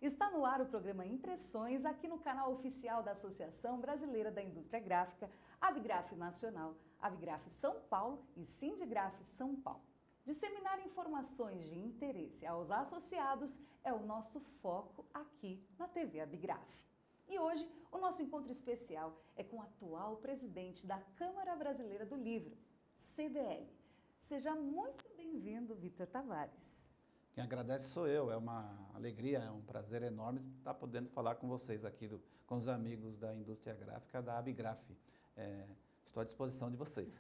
Está no ar o programa Impressões, aqui no canal oficial da Associação Brasileira da Indústria Gráfica, Abgraf Nacional, Abgraf São Paulo e Sindigraf São Paulo. Disseminar informações de interesse aos associados é o nosso foco aqui na TV Abgraf. E hoje o nosso encontro especial é com o atual presidente da Câmara Brasileira do Livro, CBL. Seja muito bem-vindo, Vitor Tavares. Quem agradece sou eu, é uma alegria, é um prazer enorme estar podendo falar com vocês aqui, com os amigos da indústria gráfica da Abgraf. Estou à disposição de vocês.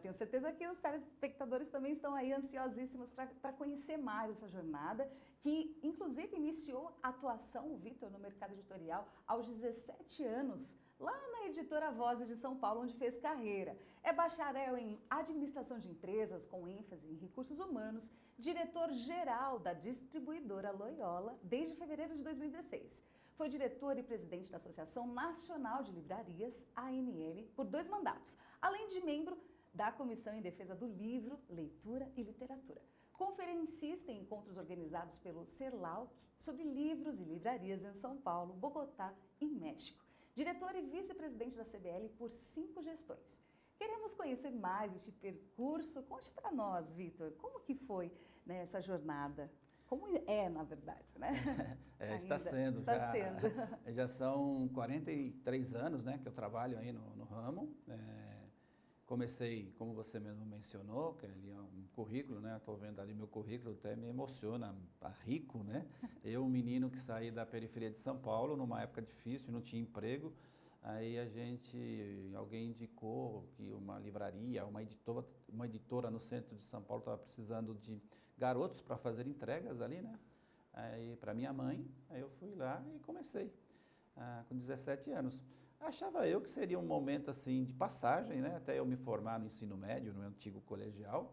Tenho certeza que os telespectadores também estão aí ansiosíssimos para conhecer mais essa jornada, que inclusive iniciou a atuação, o Vitor, no mercado editorial aos 17 anos, lá na editora Vozes de São Paulo, onde fez carreira. É bacharel em administração de empresas, com ênfase em recursos humanos, diretor-geral da distribuidora Loyola desde fevereiro de 2016. Foi diretor e presidente da Associação Nacional de Livrarias, ANL, por 2 mandatos, além de membro da Comissão em Defesa do Livro, Leitura e Literatura. Conferencista em encontros organizados pelo CERLAUC sobre livros e livrarias em São Paulo, Bogotá e México. Diretor e vice-presidente da CBL por 5 gestões. Queremos conhecer mais este percurso. Conte para nós, Vitor, como que foi, né, essa jornada? Como é, na verdade, né? Está sendo. Já são 43 anos, né, que eu trabalho aí no ramo. Comecei, como você mesmo mencionou, que ali é um currículo, né? Estou vendo ali meu currículo, até me emociona, tá rico, né? Eu, um menino que saí da periferia de São Paulo, numa época difícil, não tinha emprego. Aí alguém indicou que uma livraria, uma editora no centro de São Paulo estava precisando de garotos para fazer entregas ali, né? Aí para minha mãe, aí eu fui lá e comecei, com 17 anos. Achava eu que seria um momento assim de passagem, né? Até eu me formar no ensino médio, no antigo colegial.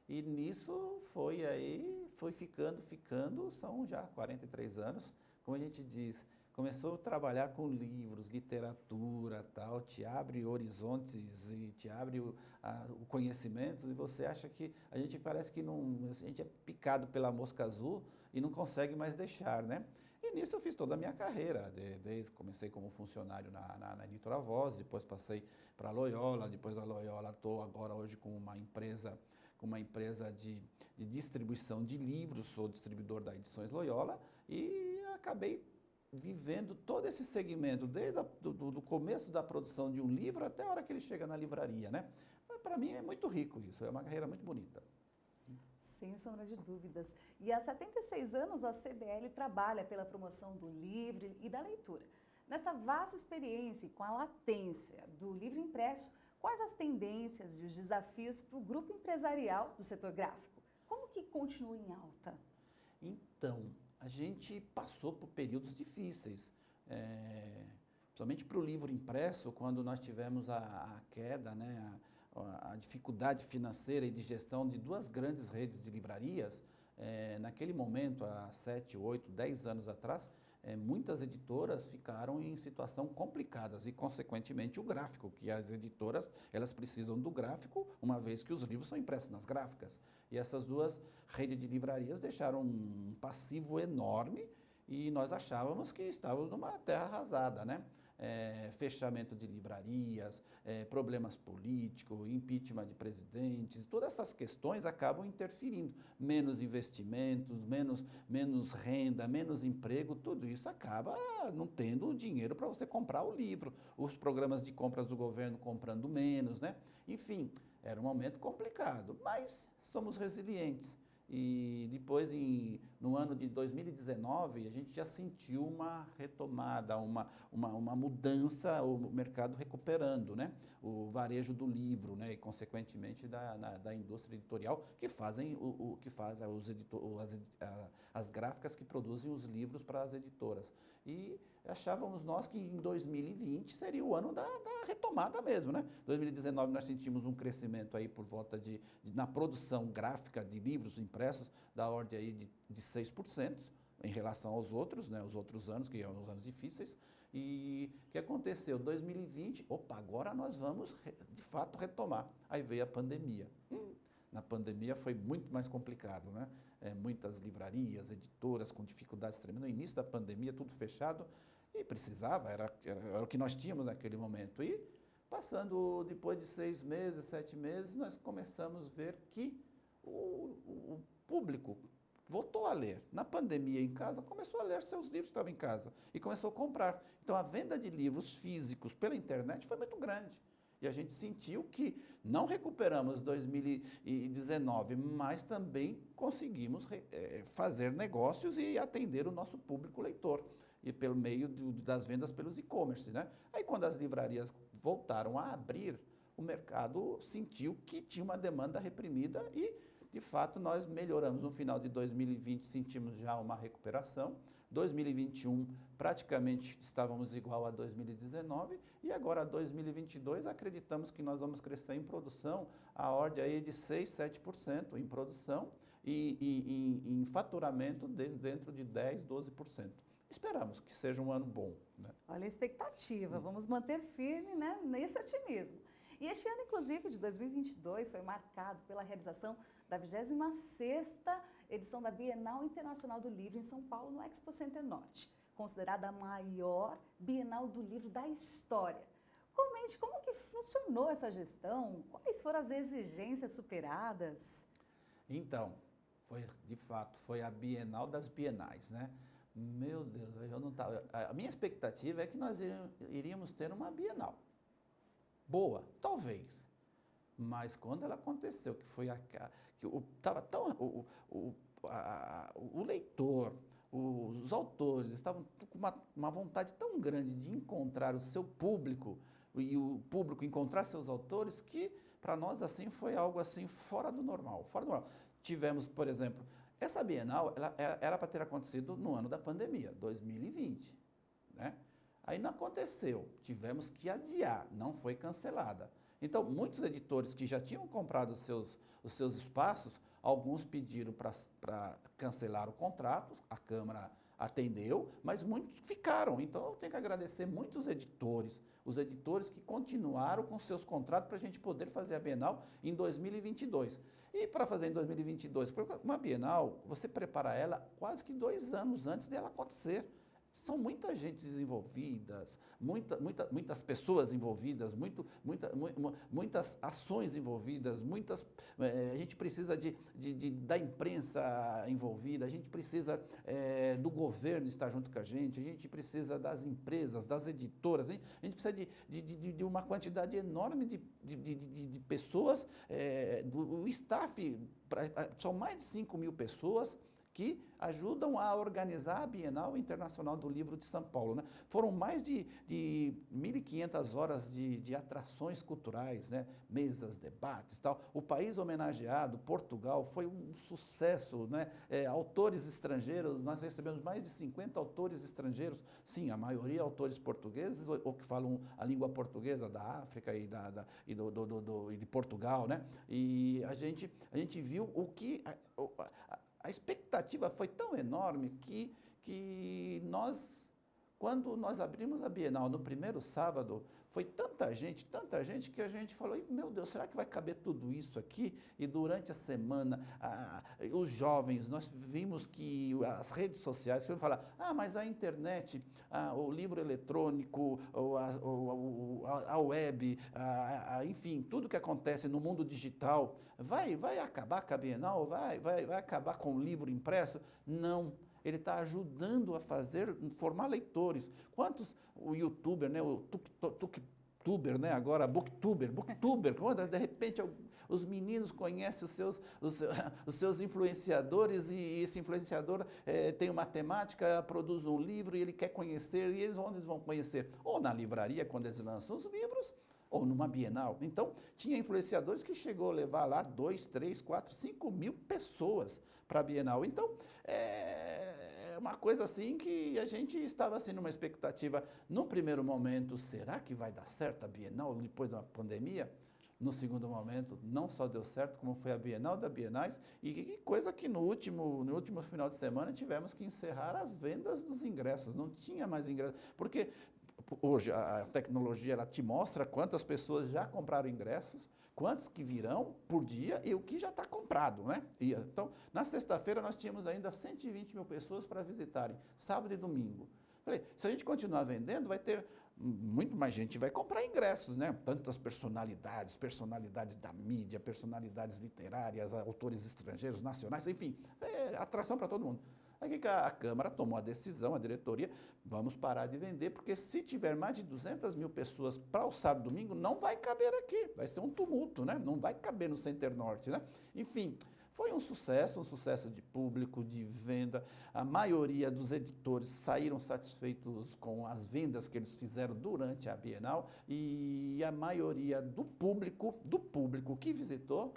E nisso foi ficando, são já 43 anos, como a gente diz. Começou a trabalhar com livros, literatura, tal, te abre horizontes e te abre o conhecimento, e você acha que a gente parece que não, a gente é picado pela mosca azul e não consegue mais deixar, né? E nisso eu fiz toda a minha carreira, comecei como funcionário na editora Voz, depois passei para a Loyola, depois da Loyola estou agora hoje com uma empresa de distribuição de livros, sou distribuidor da Edições Loyola e acabei vivendo todo esse segmento, desde do começo da produção de um livro até a hora que ele chega na livraria, né? Para mim é muito rico isso, é uma carreira muito bonita. Sem sombra de dúvidas. E há 76 anos a CBL trabalha pela promoção do livro e da leitura. Nesta vasta experiência e com a latência do livro impresso, quais as tendências e os desafios para o grupo empresarial do setor gráfico? Como que continua em alta? Então, a gente passou por períodos difíceis, principalmente para o livro impresso, quando nós tivemos a queda, né, a dificuldade financeira e de gestão de 2 grandes redes de livrarias. Naquele momento, há 7, 8, 10 anos atrás, muitas editoras ficaram em situação complicadas e, consequentemente, o gráfico, que as editoras elas precisam do gráfico, uma vez que os livros são impressos nas gráficas. E essas 2 redes de livrarias deixaram um passivo enorme e nós achávamos que estávamos numa terra arrasada, né? Fechamento de livrarias, problemas políticos, impeachment de presidentes, todas essas questões acabam interferindo. Menos investimentos, menos renda, menos emprego, tudo isso acaba não tendo dinheiro para você comprar o livro. Os programas de compras do governo comprando menos, né? Enfim, era um momento complicado, mas somos resilientes. E depois, no ano de 2019, a gente já sentiu uma retomada, uma mudança, o mercado recuperando, né? O varejo do livro, né? E, consequentemente, da indústria editorial, que fazem as gráficas que produzem os livros para as editoras. E achávamos nós que em 2020 seria o ano da retomada mesmo, né? 2019 nós sentimos um crescimento aí por volta na produção gráfica de livros impressos, da ordem aí de 6% em relação aos outros, né, os outros anos, que eram os anos difíceis. E o que aconteceu? 2020, agora nós vamos de fato retomar. Aí veio a pandemia. Na pandemia foi muito mais complicado, né? Muitas livrarias, editoras com dificuldades tremendas. No início da pandemia, tudo fechado e precisava, era o que nós tínhamos naquele momento. E passando, depois de 6 meses, 7 meses, nós começamos a ver que o público voltou a ler. Na pandemia em casa, começou a ler seus livros que estavam em casa e começou a comprar. Então a venda de livros físicos pela internet foi muito grande. E a gente sentiu que não recuperamos 2019, mas também conseguimos fazer negócios e atender o nosso público leitor, e pelo meio das vendas pelos e-commerce, né? Aí quando as livrarias voltaram a abrir, o mercado sentiu que tinha uma demanda reprimida e, de fato, nós melhoramos. No final de 2020, sentimos já uma recuperação. 2021, praticamente estávamos igual a 2019 e agora 2022 acreditamos que nós vamos crescer em produção a ordem aí de 6, 7% em produção e em faturamento dentro de 10, 12%. Esperamos que seja um ano bom, né? Olha a expectativa, vamos manter firme, né, nesse otimismo. E este ano, inclusive, de 2022, foi marcado pela realização da 26ª edição da Bienal Internacional do Livro em São Paulo, no Expo Center Norte, considerada a maior Bienal do Livro da história. Comente como que funcionou essa gestão, quais foram as exigências superadas? Então, de fato, foi a Bienal das Bienais, né? Meu Deus, eu não tava, a minha expectativa é que nós iríamos ter uma Bienal. Boa, talvez. Mas quando ela aconteceu, que foi o leitor, os autores estavam com uma vontade tão grande de encontrar o seu público e o público encontrar seus autores, que para nós assim foi algo assim fora do normal, fora do normal. Tivemos, por exemplo, essa Bienal, ela era para ter acontecido no ano da pandemia, 2020, né? Aí não aconteceu, tivemos que adiar, não foi cancelada. Então, muitos editores que já tinham comprado os seus espaços, alguns pediram para cancelar o contrato, a Câmara atendeu, mas muitos ficaram. Então, eu tenho que agradecer muitos editores, os editores que continuaram com seus contratos para a gente poder fazer a Bienal em 2022. E para fazer em 2022, uma Bienal, você prepara ela quase que 2 anos antes dela acontecer. São muita gente envolvida, muitas pessoas envolvidas, muitas ações envolvidas, a gente precisa da imprensa envolvida, a gente precisa do governo estar junto com a gente precisa das empresas, das editoras, a gente precisa de uma quantidade enorme de pessoas, do staff, são mais de 5.000 pessoas que ajudam a organizar a Bienal Internacional do Livro de São Paulo, né? Foram mais de 1.500 horas de atrações culturais, né? Mesas, debates e tal. O país homenageado, Portugal, foi um sucesso, né? Autores estrangeiros, nós recebemos mais de 50 autores estrangeiros, sim, a maioria autores portugueses, ou que falam a língua portuguesa da África e de Portugal, né? E a gente viu o que... A expectativa foi tão enorme que quando nós abrimos a Bienal no primeiro sábado, foi tanta gente que a gente falou, meu Deus, será que vai caber tudo isso aqui? E durante a semana, os jovens, nós vimos que as redes sociais, você vai falar, mas a internet, o livro eletrônico, a web, enfim, tudo que acontece no mundo digital, vai acabar com a Bienal? Vai acabar com o livro impresso? Não. Ele está ajudando a formar leitores. Quantos o youtuber, né, o tuber, né, agora booktuber, quando de repente os meninos conhecem os seus influenciadores e esse influenciador tem uma temática, produz um livro e ele quer conhecer, e onde eles vão conhecer? Ou na livraria, quando eles lançam os livros, ou numa Bienal. Então, tinha influenciadores que chegou a levar lá 2, 3, 4, 5.000 pessoas para a Bienal. Então, é uma coisa assim que a gente estava assim numa expectativa, no primeiro momento, será que vai dar certo a Bienal depois da pandemia? No segundo momento, não só deu certo, como foi a Bienal da Bienais, e coisa que no último final de semana tivemos que encerrar as vendas dos ingressos, não tinha mais ingressos, porque hoje a tecnologia ela te mostra quantas pessoas já compraram ingressos, quantos que virão por dia e o que já está comprado, né? Então, na sexta-feira nós tínhamos ainda 120 mil pessoas para visitarem, sábado e domingo. Falei, se a gente continuar vendendo, vai ter muito mais gente, vai comprar ingressos, né? Tantas personalidades da mídia, personalidades literárias, autores estrangeiros, nacionais, enfim, atração para todo mundo. Aí que a Câmara tomou a decisão, a diretoria, vamos parar de vender, porque se tiver mais de 200 mil pessoas para o sábado e domingo, não vai caber aqui, vai ser um tumulto, né? Não vai caber no Center Norte, né? Enfim, foi um sucesso de público, de venda. A maioria dos editores saíram satisfeitos com as vendas que eles fizeram durante a Bienal e a maioria do público que visitou,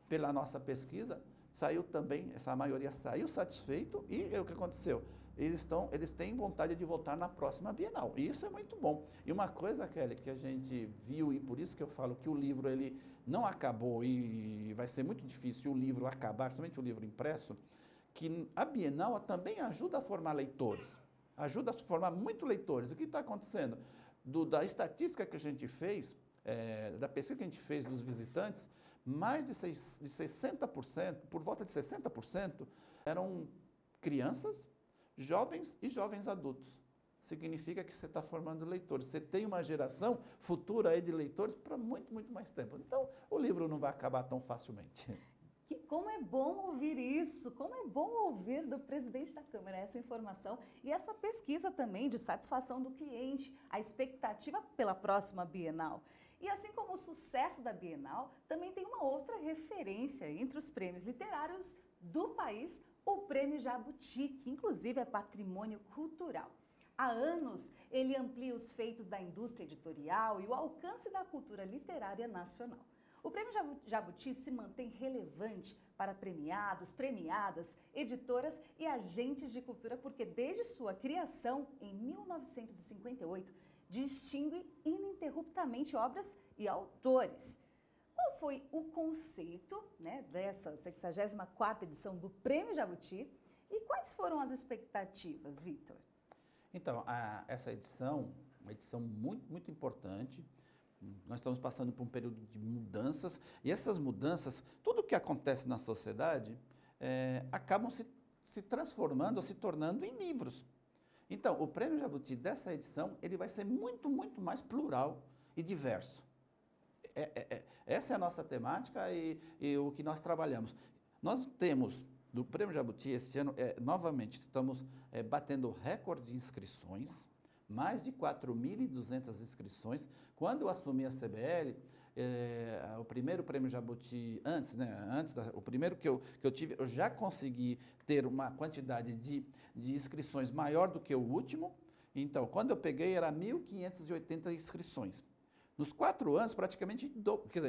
pela nossa pesquisa, saiu também, essa maioria saiu satisfeito e o que aconteceu? Eles têm vontade de voltar na próxima Bienal. E isso é muito bom. E uma coisa, Kelly, que a gente viu, e por isso que eu falo que o livro ele não acabou e vai ser muito difícil o livro acabar, principalmente o livro impresso, que a Bienal também ajuda a formar leitores. Ajuda a formar muito leitores. O que está acontecendo? Da estatística que a gente fez, da pesquisa que a gente fez dos visitantes, mais de 60%, por volta de 60%, eram crianças, jovens e jovens adultos. Significa que você está formando leitores. Você tem uma geração futura aí de leitores para muito, muito mais tempo. Então, o livro não vai acabar tão facilmente. Como é bom ouvir isso, como é bom ouvir do presidente da Câmara essa informação e essa pesquisa também de satisfação do cliente, a expectativa pela próxima Bienal. E assim como o sucesso da Bienal, também tem uma outra referência entre os prêmios literários do país, o Prêmio Jabuti, que inclusive é patrimônio cultural. Há anos, ele amplia os feitos da indústria editorial e o alcance da cultura literária nacional. O Prêmio Jabuti se mantém relevante para premiados, premiadas, editoras e agentes de cultura, porque desde sua criação, em 1958, distingue ininterruptamente obras e autores. Qual foi o conceito, né, dessa 64ª edição do Prêmio Jabuti e quais foram as expectativas, Vitor? Então, essa edição, uma edição muito, muito importante. Nós estamos passando por um período de mudanças e essas mudanças, tudo o que acontece na sociedade, acabam se transformando ou se tornando em livros. Então, o Prêmio Jabuti dessa edição, ele vai ser muito, muito mais plural e diverso. Essa é a nossa temática e o que nós trabalhamos. Nós temos, do Prêmio Jabuti, este ano, novamente, estamos batendo recorde de inscrições, mais de 4.200 inscrições. Quando eu assumi a CBL, o primeiro Prêmio Jabuti, o primeiro que eu tive, eu já consegui ter uma quantidade de inscrições maior do que o último. Então, quando eu peguei, era 1.580 inscrições. Nos 4 anos, praticamente,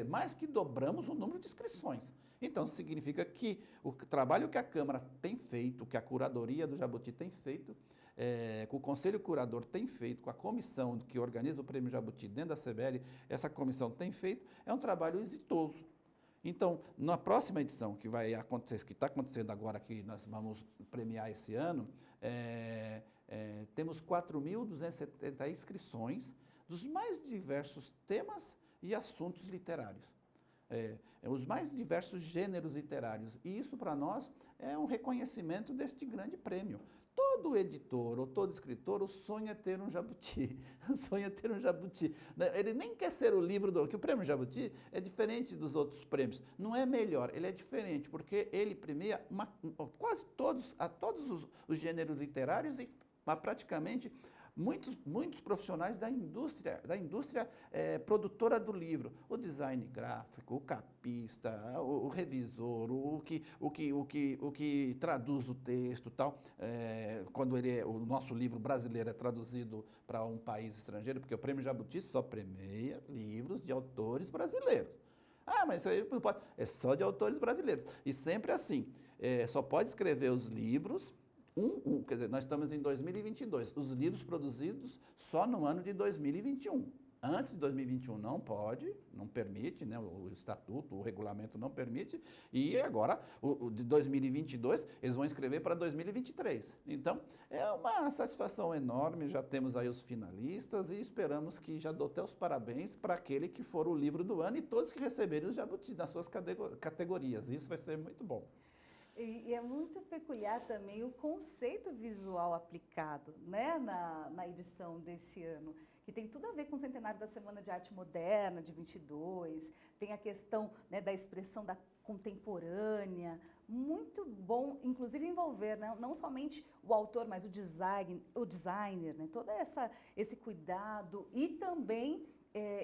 mais que dobramos o número de inscrições. Então, significa que o trabalho que a Câmara tem feito, que a curadoria do Jabuti tem feito, que o Conselho Curador tem feito, com a comissão que organiza o Prêmio Jabuti dentro da CBL, essa comissão tem feito, é um trabalho exitoso. Então, na próxima edição, que vai acontecer, que está acontecendo agora, que nós vamos premiar esse ano, temos 4.270 inscrições dos mais diversos temas e assuntos literários. Os mais diversos gêneros literários. E isso, para nós, é um reconhecimento deste grande prêmio. Todo editor ou todo escritor sonha ter um Jabuti, sonha ter um Jabuti. Ele nem quer ser o livro que o Prêmio Jabuti é diferente dos outros prêmios. Não é melhor, ele é diferente, porque ele premia quase todos os gêneros literários e praticamente muitos profissionais da indústria produtora do livro, o design gráfico, o capista, o revisor, o que traduz o texto, tal. Quando o nosso livro brasileiro é traduzido para um país estrangeiro, porque o Prêmio Jabuti só premia livros de autores brasileiros. Ah, mas isso aí não pode. É só de autores brasileiros. E sempre assim, só pode escrever os livros. Quer dizer, nós estamos em 2022, os livros produzidos só no ano de 2021. Antes de 2021 não pode, não permite, né? O estatuto, o regulamento não permite, e agora, o de 2022, eles vão inscrever para 2023. Então, é uma satisfação enorme, já temos aí os finalistas e esperamos que já dou até os parabéns para aquele que for o livro do ano e todos que receberem os jabutis nas suas categorias. Isso vai ser muito bom. E é muito peculiar também o conceito visual aplicado, né, na edição desse ano, que tem tudo a ver com o centenário da Semana de Arte Moderna, de 22, tem a questão, né, da expressão da contemporânea, muito bom, inclusive envolver, né, não somente o autor, mas o designer, né, todo esse cuidado e também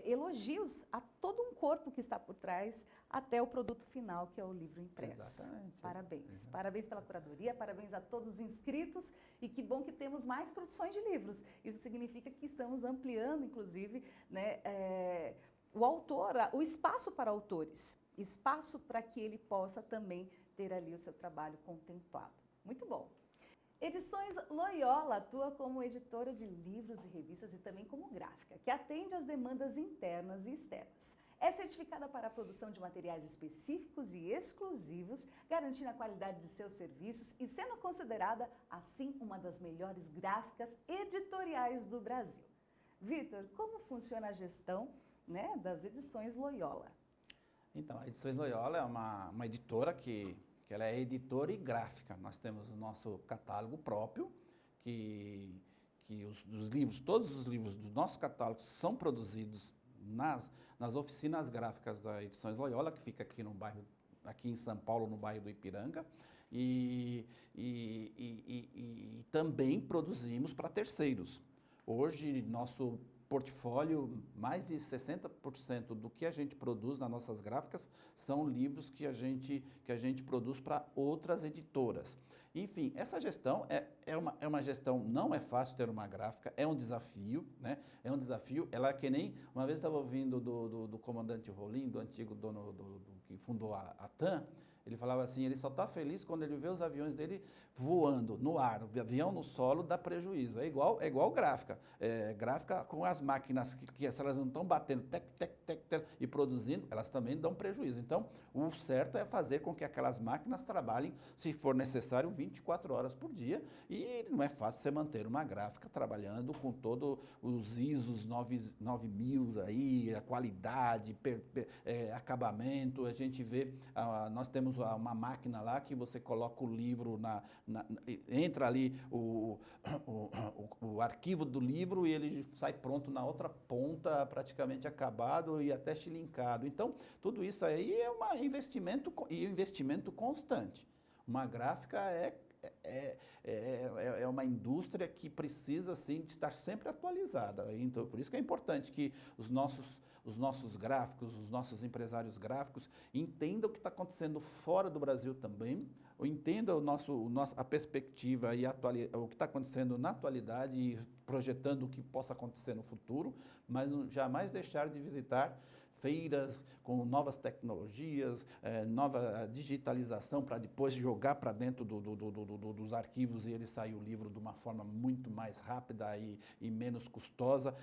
elogios a todo um corpo que está por trás até o produto final, que é o livro impresso. Exatamente. Parabéns. Parabéns pela curadoria, parabéns a todos os inscritos e que bom que temos mais produções de livros. Isso significa que estamos ampliando, inclusive, né, o autor, o espaço para autores, espaço para que ele possa também ter ali o seu trabalho contemplado. Muito bom. Edições Loyola atua como editora de livros e revistas e também como gráfica, que atende às demandas internas e externas. É certificada para a produção de materiais específicos e exclusivos, garantindo a qualidade de seus serviços e sendo considerada, assim, uma das melhores gráficas editoriais do Brasil. Vitor, como funciona a gestão, né, das edições Loyola? Então, a Edições Loyola é uma editora que ela é editora e gráfica. Nós temos o nosso catálogo próprio, que os livros, todos os livros do nosso catálogo são produzidos nas oficinas gráficas da Edições Loyola, que fica aqui no bairro, aqui em São Paulo, no bairro do Ipiranga, e também produzimos para terceiros. Hoje, nosso portfólio, mais de 60% do que a gente produz nas nossas gráficas são livros que a gente produz para outras editoras. Enfim, essa gestão é uma gestão, não é fácil ter uma gráfica, é um desafio, né? É um desafio, ela é que nem, uma vez estava ouvindo do comandante Rolim, do antigo dono que fundou a TAM, ele falava assim, ele só está feliz quando ele vê os aviões dele voando no ar. O avião no solo dá prejuízo. É igual gráfica. Gráfica com as máquinas que se elas não estão batendo tec, tec, tec, tec, e produzindo, elas também dão prejuízo. Então, o certo é fazer com que aquelas máquinas trabalhem, se for necessário, 24 horas por dia. E não é fácil você manter uma gráfica trabalhando com todos os ISOs 9000 aí, a qualidade, acabamento. A gente vê, nós temos uma máquina lá que você coloca o livro entra ali o arquivo do livro e ele sai pronto na outra ponta, praticamente acabado e até chilincado. Então, tudo isso aí é um investimento constante. Uma gráfica é uma indústria que precisa, sim, de estar sempre atualizada. Então, por isso que é importante que os nossos gráficos, os nossos empresários gráficos entendam o que está acontecendo fora do Brasil também, entendam a perspectiva e o que está acontecendo na atualidade e projetando o que possa acontecer no futuro, mas jamais deixar de visitar feiras com novas tecnologias, nova digitalização para depois jogar para dentro dos arquivos e ele sair o livro de uma forma muito mais rápida e menos custosa.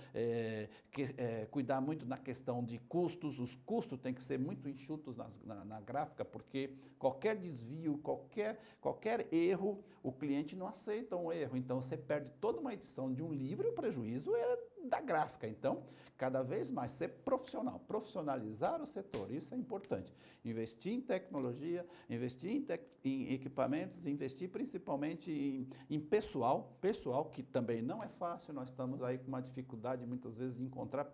Cuidar muito na questão de custos, os custos têm que ser muito enxutos na gráfica, porque qualquer desvio, qualquer erro, o cliente não aceita um erro. Então, você perde toda uma edição de um livro e o prejuízo é da gráfica. Então, cada vez mais ser profissional, profissionalizar o setor, isso é importante. Investir em tecnologia, investir em equipamentos, investir principalmente em pessoal, que também não é fácil, nós estamos aí com uma dificuldade muitas vezes de encontrar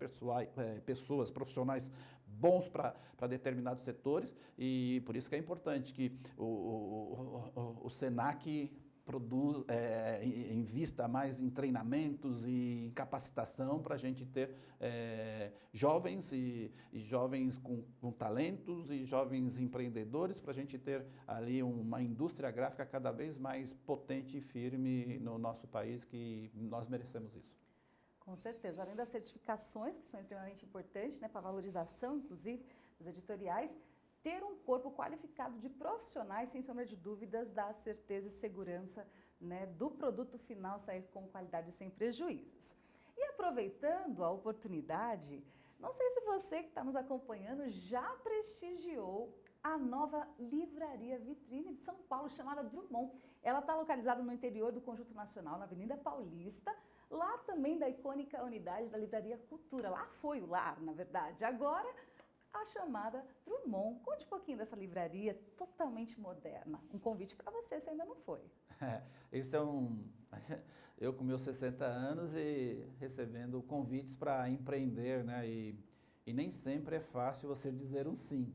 pessoas, profissionais bons para determinados setores, e por isso que é importante que o Senac invista mais em treinamentos e em capacitação para a gente ter jovens e jovens com talentos e jovens empreendedores, para a gente ter ali uma indústria gráfica cada vez mais potente e firme no nosso país, que nós merecemos isso. Com certeza. Além das certificações, que são extremamente importantes, né, para a valorização, inclusive, dos editoriais, ter um corpo qualificado de profissionais, sem sombra de dúvidas, dá certeza e segurança, né, do produto final sair com qualidade sem prejuízos. E aproveitando a oportunidade, não sei se você que está nos acompanhando já prestigiou a nova Livraria Vitrine de São Paulo, chamada Drummond. Ela está localizada no interior do Conjunto Nacional, na Avenida Paulista, lá também da icônica unidade da Livraria Cultura. Lá foi o lar, na verdade. Agora, a chamada Drummond. Conte um pouquinho dessa livraria totalmente moderna. Um convite para você, se ainda não foi. Esse é eu com meus 60 anos e recebendo convites para empreender, né? E nem sempre é fácil você dizer um sim.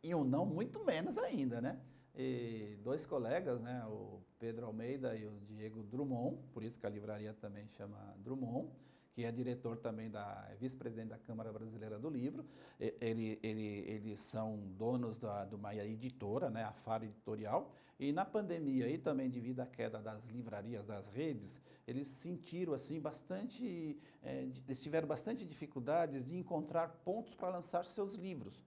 E um não, muito menos ainda, né? E dois colegas, né? O Pedro Almeida e o Diego Drummond, por isso que a livraria também chama Drummond, que é diretor também é vice-presidente da Câmara Brasileira do Livro. Eles são donos de uma editora, né, a Faro Editorial, e na pandemia e também devido à queda das livrarias, das redes, eles sentiram assim eles tiveram bastante dificuldades de encontrar pontos para lançar seus livros.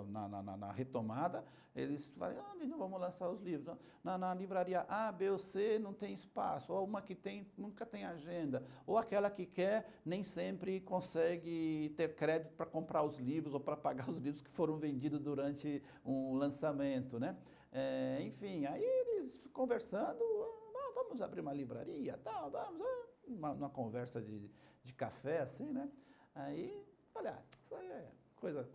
Na retomada, eles falaram, onde não vamos lançar os livros? Na livraria A, B ou C não tem espaço, ou uma que tem, nunca tem agenda, ou aquela que quer, nem sempre consegue ter crédito para comprar os livros ou para pagar os livros que foram vendidos durante um lançamento, né? Enfim, aí eles conversando, vamos abrir uma livraria, tal, vamos, uma conversa de café, assim, né? Aí, falei, isso aí é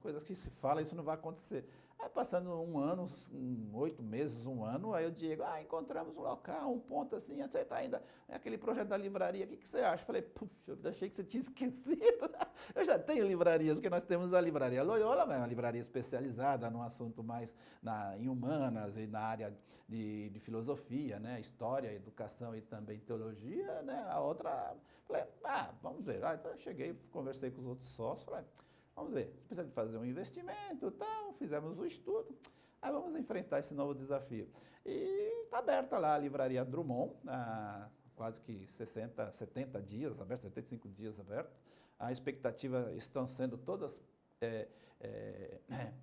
coisas que se fala, isso não vai acontecer. Aí passando um ano, 8 meses, um ano, aí o Diego, encontramos um local, um ponto assim, você está ainda, aquele projeto da livraria, o que você acha? Falei, puxa, eu achei que você tinha esquecido. Eu já tenho livraria, porque nós temos a livraria Loyola, mas é uma livraria especializada num assunto mais em humanas e na área de filosofia, né, história, educação e também teologia, né, a outra, falei, vamos ver. Então eu cheguei, conversei com os outros sócios, falei, vamos ver, precisa de fazer um investimento, tal, fizemos o estudo, aí vamos enfrentar esse novo desafio. E está aberta lá a livraria Drummond, há quase que 60, 70 dias aberta, 75 dias aberta. A expectativa estão sendo todas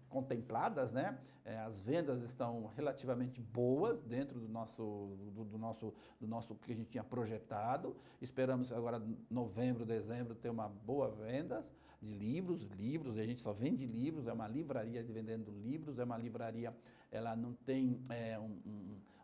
contempladas, né? As vendas estão relativamente boas dentro do nosso que a gente tinha projetado. Esperamos agora novembro, dezembro ter uma boa venda de livros, e a gente só vende livros, é uma livraria vendendo livros, é uma livraria, ela não tem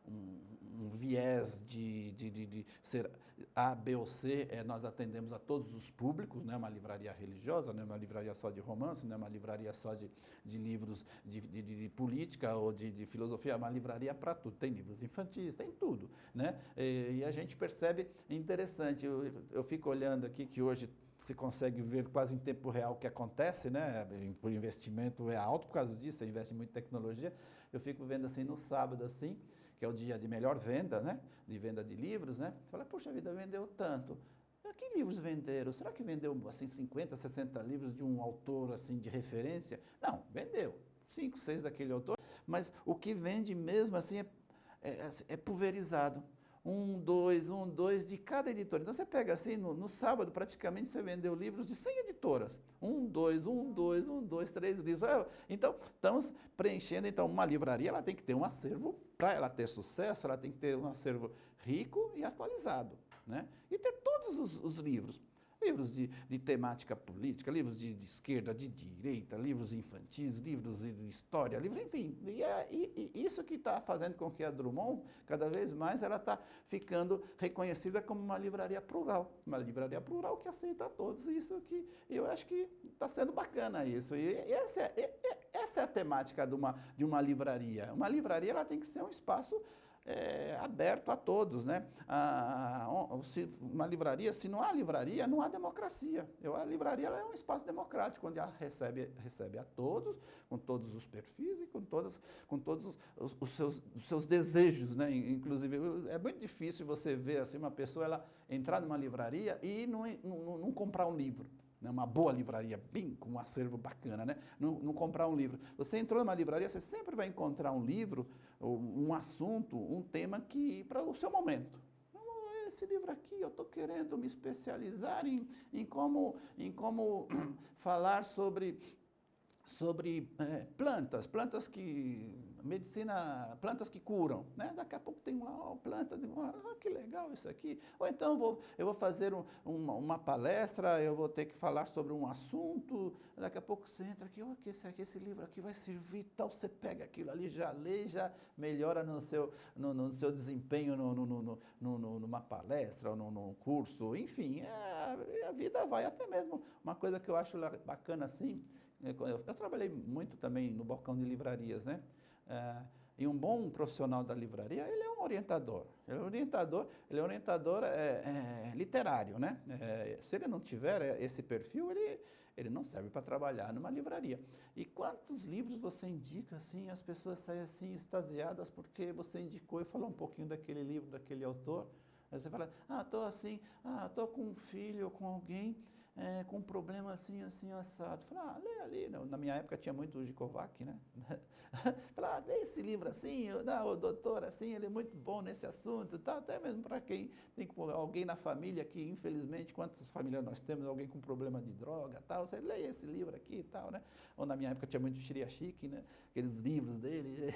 um viés de ser A, B ou C, nós atendemos a todos os públicos, não é uma livraria religiosa, não é uma livraria só de romance, não é uma livraria só de livros de política ou de filosofia, é uma livraria para tudo, tem livros infantis, tem tudo, né? E a gente percebe, interessante, eu fico olhando aqui que hoje se consegue ver quase em tempo real o que acontece, né? O investimento é alto por causa disso, você investe muito em tecnologia. Eu fico vendo assim no sábado, assim, que é o dia de melhor venda, né? De venda de livros, né? Fala, poxa vida, vendeu tanto. Que livros venderam? Será que vendeu assim 50, 60 livros de um autor assim de referência? Não, vendeu 5, 6 daquele autor, mas o que vende mesmo assim é pulverizado. Um, dois de cada editora. Então você pega assim, no sábado praticamente você vendeu livros de 100 editoras. 3 livros. Então estamos preenchendo, então uma livraria ela tem que ter um acervo, para ela ter sucesso, ela tem que ter um acervo rico e atualizado, né? E ter todos os livros. Livros de temática política, livros de esquerda, de direita, livros infantis, livros de história, livros, enfim. E isso que está fazendo com que a Drummond, cada vez mais, ela está ficando reconhecida como uma livraria plural. Uma livraria plural que aceita a todos. Isso que eu acho que está sendo bacana isso. E essa é a temática de uma livraria. Uma livraria ela tem que ser um espaço aberto a todos, né? Uma livraria, se não há livraria, não há democracia. A livraria ela é um espaço democrático, onde ela recebe a todos, com todos os perfis e com todos os seus desejos, né? Inclusive, é muito difícil você ver assim, uma pessoa ela entrar numa livraria e não comprar um livro. Uma boa livraria, bem com um acervo bacana, né? Não comprar um livro. Você entrou numa livraria, você sempre vai encontrar um livro, um assunto, um tema que para o seu momento. Esse livro aqui, eu estou querendo me especializar em como falar sobre sobre plantas que medicina, plantas que curam, né? Daqui a pouco tem lá planta, que legal isso aqui. Ou então eu vou fazer uma palestra, eu vou ter que falar sobre um assunto. Daqui a pouco você entra aqui, esse livro aqui vai servir, tal. Você pega aquilo ali, já lê, já melhora no seu desempenho numa palestra ou num curso. Enfim, a vida vai. Até mesmo uma coisa que eu acho bacana assim. Eu trabalhei muito também no balcão de livrarias, né? E um bom profissional da livraria, ele é um orientador. Ele é um orientador literário, né? Se ele não tiver esse perfil, ele não serve para trabalhar numa livraria. E quantos livros você indica, assim, as pessoas saem assim extasiadas porque você indicou e falou um pouquinho daquele livro, daquele autor. Aí você fala, estou com um filho ou com alguém com um problema assim, assim, assado. Fala, lê ali. Na minha época tinha muito o Gikovac, né? Fala, lê esse livro assim, o doutor assim, ele é muito bom nesse assunto, tal. Até mesmo para quem tem alguém na família que, infelizmente, quantas famílias nós temos, alguém com problema de droga, tal, você lê esse livro aqui e tal, né? Ou na minha época tinha muito o Chiriachique, né? Aqueles livros dele,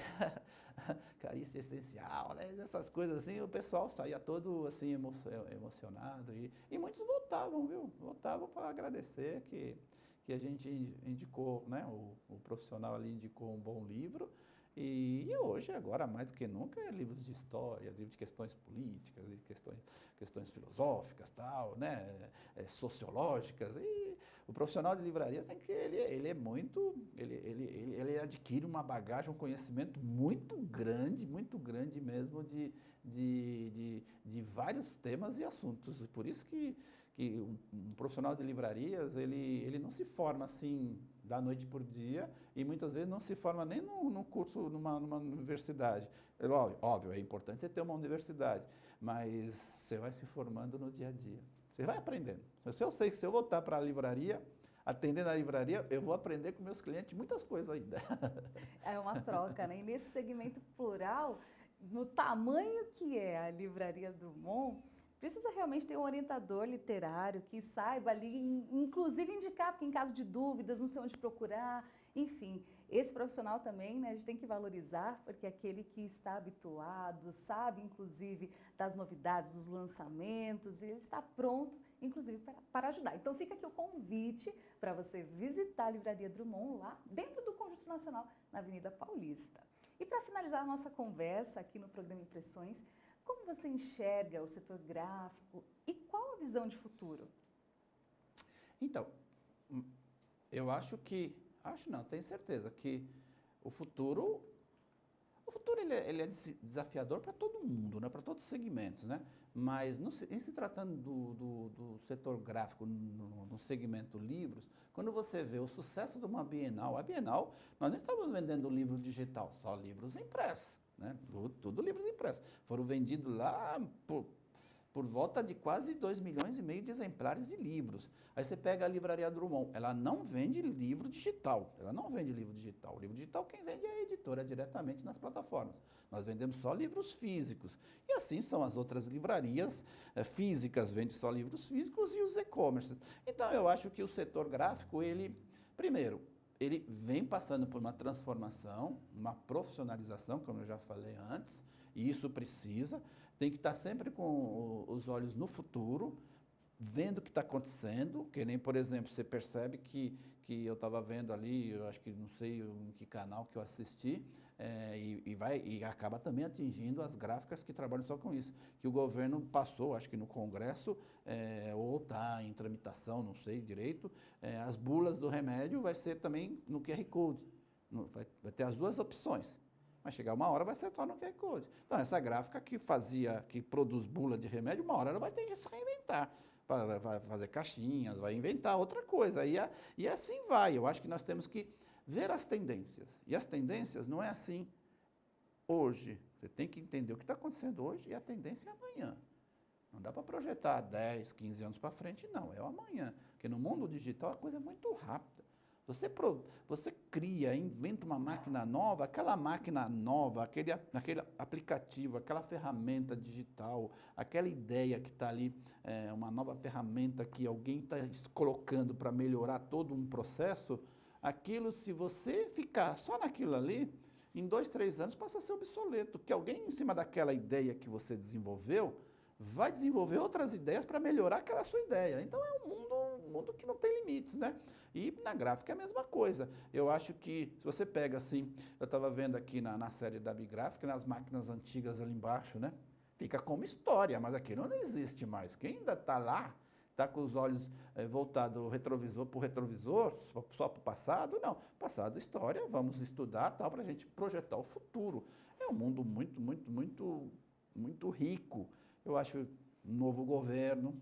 Carícia Essencial, né? Essas coisas assim, o pessoal saía todo assim emocionado e muitos voltavam, viu? Voltavam para agradecer que a gente indicou, né? O profissional ali indicou um bom livro. E hoje, agora, mais do que nunca, é livros de história, livros de questões políticas, de questões filosóficas, tal, né? Sociológicas. E o profissional de livraria tem que ele é muito, ele adquire uma bagagem, um conhecimento muito grande mesmo de vários temas e assuntos. E por isso que um profissional de livrarias, ele não se forma assim da noite por dia e muitas vezes não se forma nem num curso, numa universidade. Óbvio, é importante você ter uma universidade, mas você vai se formando no dia a dia. Você vai aprendendo. Se eu sei que se eu voltar para a livraria, atendendo a livraria, eu vou aprender com meus clientes muitas coisas ainda. É uma troca, né? E nesse segmento plural, no tamanho que é a Livraria Drummond, precisa realmente ter um orientador literário que saiba ali, inclusive indicar, porque em caso de dúvidas, não sei onde procurar, enfim. Esse profissional também, né, a gente tem que valorizar, porque é aquele que está habituado, sabe, inclusive, das novidades, dos lançamentos, e ele está pronto, inclusive, para ajudar. Então, fica aqui o convite para você visitar a Livraria Drummond, lá dentro do Conjunto Nacional, na Avenida Paulista. E para finalizar a nossa conversa aqui no programa Impressões, como você enxerga o setor gráfico e qual a visão de futuro? Então, eu tenho certeza que o futuro ele é desafiador para todo mundo, né? Para todos os segmentos, né? Mas em se tratando do setor gráfico no segmento livros, quando você vê o sucesso de uma Bienal, a Bienal, nós não estamos vendendo livro digital, só livros impressos, né? Tudo livros impressos. Foram vendidos lá por volta de quase 2,5 milhões de exemplares de livros. Aí você pega a Livraria Drummond, ela não vende livro digital, O livro digital quem vende é a editora diretamente nas plataformas. Nós vendemos só livros físicos. E assim são as outras livrarias físicas, vendem só livros físicos e os e-commerce. Então eu acho que o setor gráfico, primeiro, ele vem passando por uma transformação, uma profissionalização, como eu já falei antes, e isso tem que estar sempre com os olhos no futuro, vendo o que está acontecendo, que nem, por exemplo, você percebe que eu estava vendo ali, eu acho que não sei em que canal que eu assisti, e acaba também atingindo as gráficas que trabalham só com isso, que o governo passou, acho que no Congresso, ou está em tramitação, não sei direito, as bulas do remédio vai ser também no QR Code, vai ter as duas opções. Vai chegar uma hora, vai ser só no QR Code. Então, essa gráfica que produz bula de remédio, uma hora ela vai ter que se reinventar. Vai fazer caixinhas, vai inventar outra coisa. E assim vai. Eu acho que nós temos que ver as tendências. E as tendências não é assim hoje. Você tem que entender o que está acontecendo hoje e a tendência é amanhã. Não dá para projetar 10, 15 anos para frente, não. É o amanhã. Porque no mundo digital a coisa é muito rápida. Você cria, inventa uma máquina nova, aquela máquina nova, aquele aplicativo, aquela ferramenta digital, aquela ideia que está ali, uma nova ferramenta que alguém está colocando para melhorar todo um processo, aquilo, se você ficar só naquilo ali, em 2, 3 anos passa a ser obsoleto, que alguém em cima daquela ideia que você desenvolveu, vai desenvolver outras ideias para melhorar aquela sua ideia. Então é um mundo que não tem limites, né? E na gráfica é a mesma coisa. Eu acho que, se você pega assim, eu estava vendo aqui na série da Bigráfica, nas máquinas antigas ali embaixo, né? Fica como história, mas aquilo não existe mais. Quem ainda está lá, está com os olhos voltados retrovisor para o retrovisor, só para o passado, não. Passado, história, vamos estudar tal, para a gente projetar o futuro. É um mundo muito, muito, muito, muito rico. Eu acho um novo governo,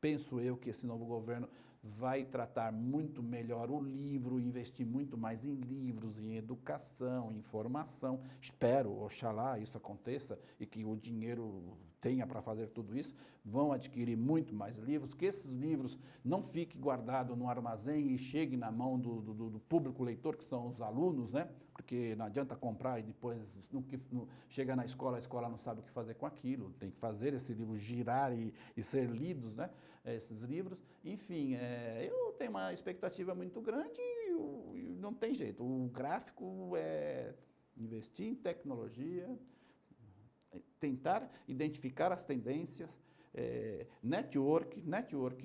penso eu que esse novo governo vai tratar muito melhor o livro, investir muito mais em livros, em educação, em formação. Espero, oxalá, isso aconteça e que o dinheiro tenha para fazer tudo isso. Vão adquirir muito mais livros, que esses livros não fiquem guardados no armazém e cheguem na mão do público leitor, que são os alunos, né? Porque não adianta comprar e depois chega na escola, a escola não sabe o que fazer com aquilo. Tem que fazer esse livro girar e ser lidos, né? Esses livros. Enfim, eu tenho uma expectativa muito grande e não tem jeito. O gráfico é investir em tecnologia, tentar identificar as tendências, network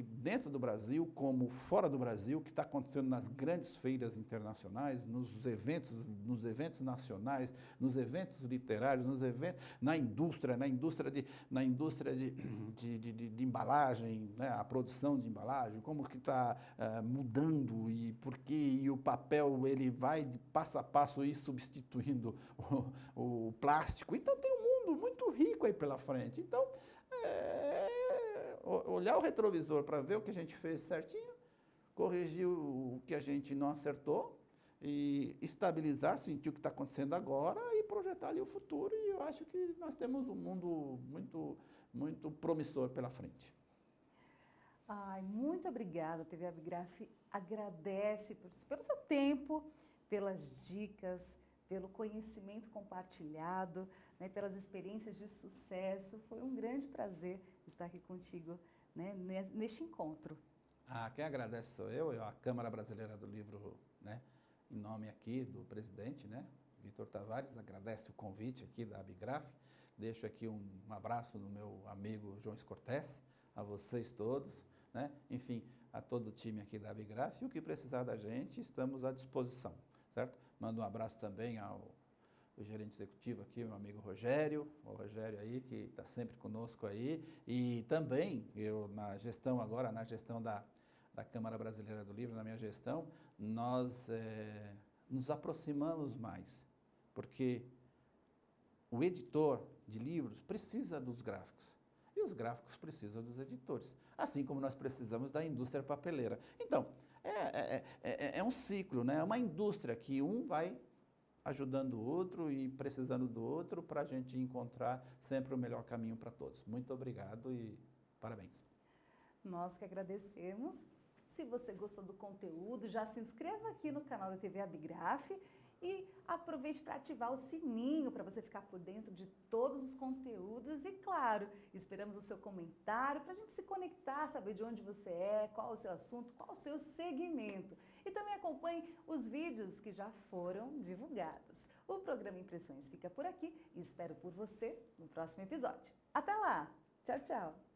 dentro do Brasil como fora do Brasil, que está acontecendo nas grandes feiras internacionais, nos eventos nacionais, nos eventos literários, nos eventos, na indústria de embalagem, né, a produção de embalagem, como que está mudando e por que o papel ele vai de passo a passo ir substituindo o plástico. Então tem um mundo muito rico aí pela frente. Então, olhar o retrovisor para ver o que a gente fez certinho, corrigir o que a gente não acertou e estabilizar, sentir o que está acontecendo agora e projetar ali o futuro. E eu acho que nós temos um mundo muito, muito promissor pela frente. Ai, muito obrigada, TV Abigraf agradece pelo seu tempo, pelas dicas, pelo conhecimento compartilhado, né, pelas experiências de sucesso. Foi um grande prazer estar aqui contigo, né, neste encontro. Quem agradece sou eu, a Câmara Brasileira do Livro, né, em nome aqui do presidente, né, Vitor Tavares, agradece o convite aqui da Abigraf. Deixo aqui um abraço no meu amigo João Cortés, a vocês todos, né, enfim, a todo o time aqui da Abigraf. E o que precisar da gente, estamos à disposição, certo? Mando um abraço também ao gerente executivo aqui, meu amigo Rogério, o Rogério aí, que está sempre conosco aí, e também eu na gestão da Câmara Brasileira do Livro, na minha gestão, nós nos aproximamos mais, porque o editor de livros precisa dos gráficos, e os gráficos precisam dos editores, assim como nós precisamos da indústria papeleira. Então, é um ciclo, né? É uma indústria que um vai ajudando o outro e precisando do outro para a gente encontrar sempre o melhor caminho para todos. Muito obrigado e parabéns. Nós que agradecemos. Se você gostou do conteúdo, já se inscreva aqui no canal da TV Abigraf e aproveite para ativar o sininho para você ficar por dentro de todos os conteúdos. E claro, esperamos o seu comentário para a gente se conectar, saber de onde você é, qual o seu assunto, qual o seu segmento. E também acompanhe os vídeos que já foram divulgados. O programa Impressões fica por aqui e espero por você no próximo episódio. Até lá! Tchau, tchau!